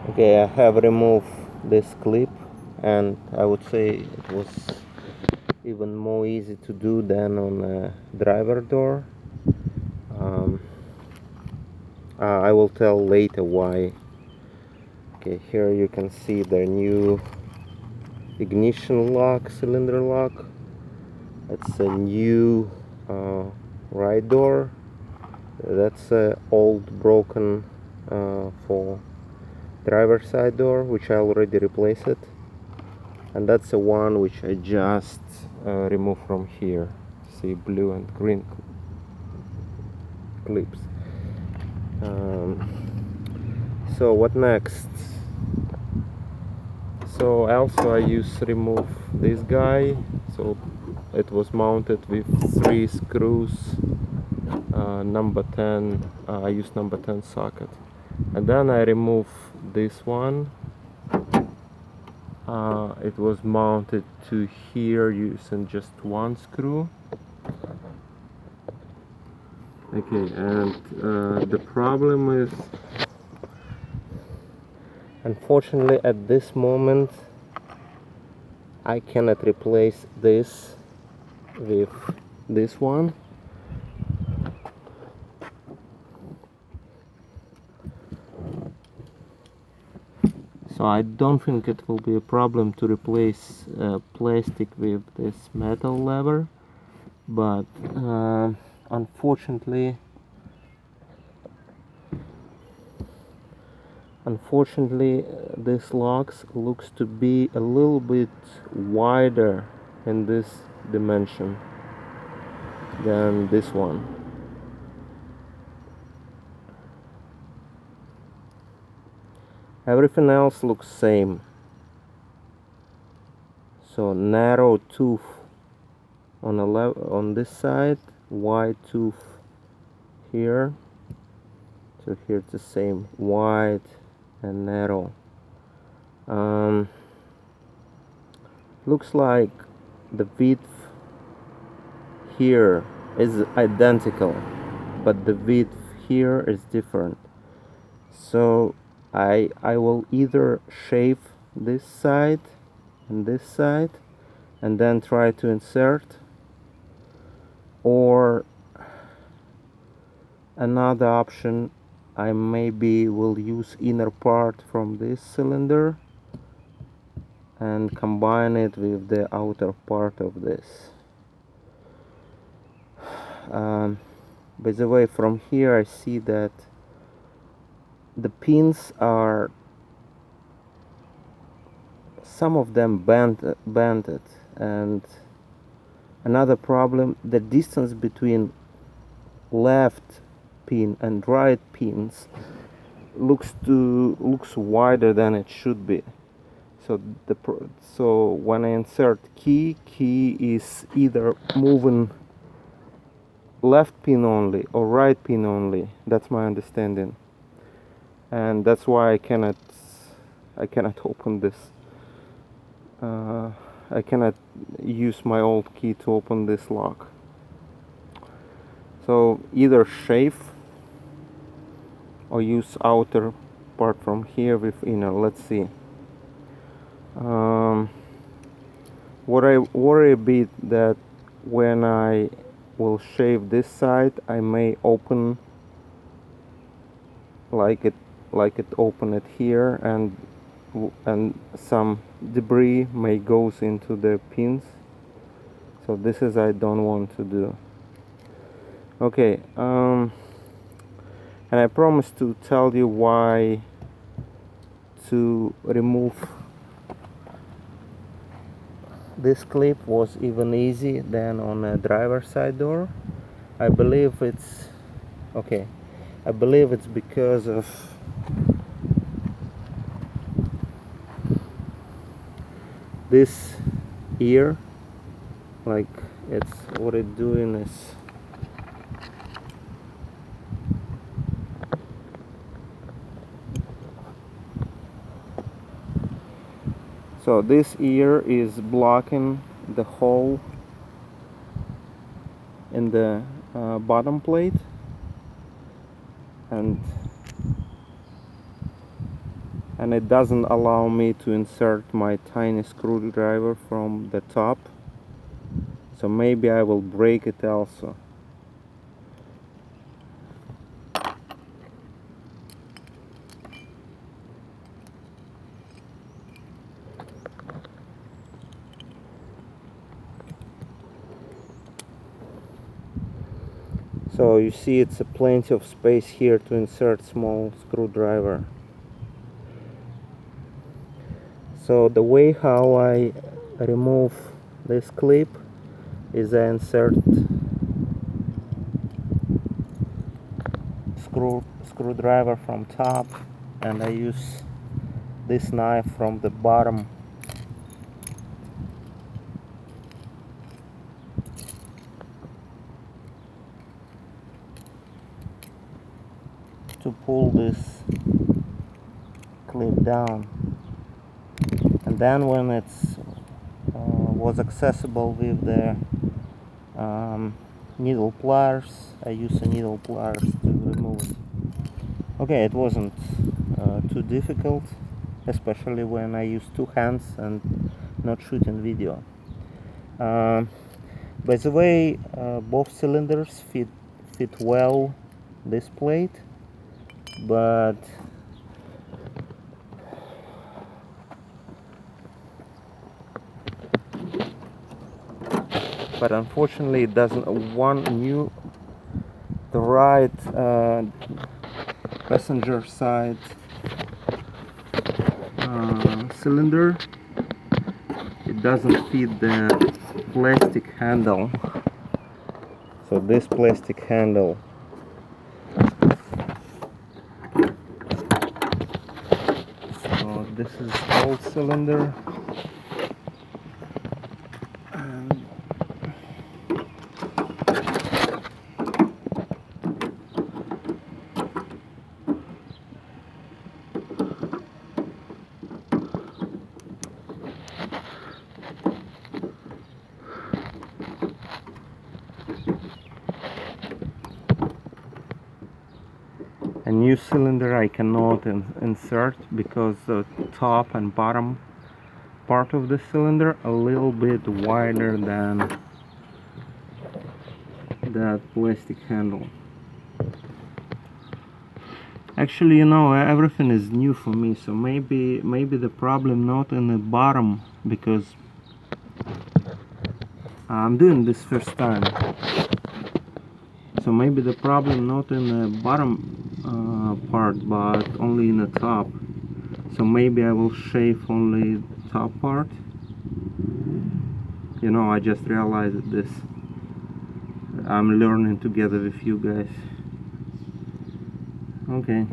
Okay, I have removed this clip, and I would say it was even more easy to do than on a driver door. um, I will tell later why. Okay, here you can see the new ignition lock, cylinder lock. It's a new right door. That's a old broken for driver side door, which I already replaced it. And that's the one which I just removed from here. See, blue and green clips. So what next? So also I used remove this guy. So it was mounted with 3 screws, number 10. I used number 10 socket, and then I remove this one. It was mounted to here using just 1 screw. Okay, and the problem is, unfortunately at this moment I cannot replace this with this one. So I don't think it will be a problem to replace plastic with this metal lever, but unfortunately this locks looks to be a little bit wider in this dimension than this one. Everything else looks same. So narrow tooth on this side, wide tooth here. So here it's the same, wide and narrow. Looks like the width here is identical, but the width here is different. So I will either shave this side and this side and then try to insert, or another option, I maybe will use inner part from this cylinder and combine it with the outer part of this. By the way, from here I see that the pins are, some of them bended, and another problem, the distance between left pin and right pins looks wider than it should be. So when I insert key is either moving left pin only or right pin only. That's my understanding, and that's why I cannot open this. I cannot use my old key to open this lock. So either shave or use outer part from here with inner. Let's see. What I worry a bit that when I will shave this side, I may open like it open it here, and some debris may goes into the pins. So this is I don't want to do. Okay, and I promise to tell you why to remove this clip was even easy than on a driver side door. I believe it's okay. I believe it's because of this ear. Like, it's what it's doing is so this ear is blocking the hole in the bottom plate, and and it doesn't allow me to insert my tiny screwdriver from the top, so maybe I will break it also. So you see, it's a plenty of space here to insert small screwdriver. So the way how I remove this clip is I insert screwdriver from top, and I use this knife from the bottom to pull this clip down. And then when it's was accessible with the needle pliers, I use a needle pliers to remove it. Okay, it wasn't too difficult, especially when I use two hands and not shooting video. By the way, both cylinders fit well this plate, but unfortunately it doesn't. The right passenger side cylinder, it doesn't fit the plastic handle. So this plastic handle, so this is old cylinder, and a new cylinder I cannot insert because the top and bottom part of the cylinder a little bit wider than that plastic handle. Actually, you know, everything is new for me, so maybe the problem not in the bottom, because I'm doing this first time. So maybe the problem not in the bottom part, but only in the top. So maybe I will shave only the top part. You know, I just realized this. I'm learning together with you guys. Okay.